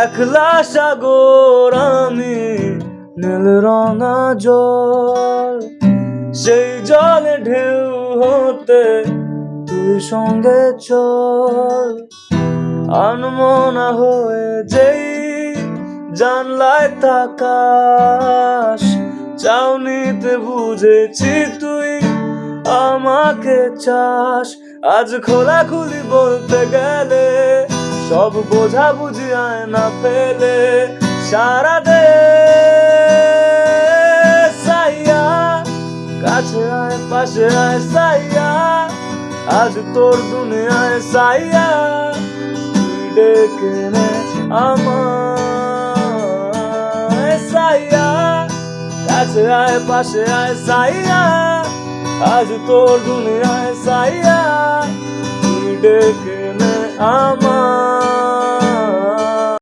একলা সাগর আমি নীল রঙা জল, সেই জলে ঢেউ হতে তুই সঙ্গে চল। আনমনা হয়ে যেই জানলায় তাকাস, চাউনিতে বুঝেছি তুই আমাকে চাস। আজ খোলাখুলি বলতে গেলে সব বোঝা বুঝি আয়না ফেলে সারা দে সাইয়া, কাছে আয় পাশে আয় সাইয়া, আজ তোর দুনিয়ায় সাইয়া, তুই ডেকে নে আমায় সাইয়া, কাছে আয় পাশে আয় সাইয়া, আজ তোর দুনিয়ায় সাইয়া, তুই ডেকে নে আমায়।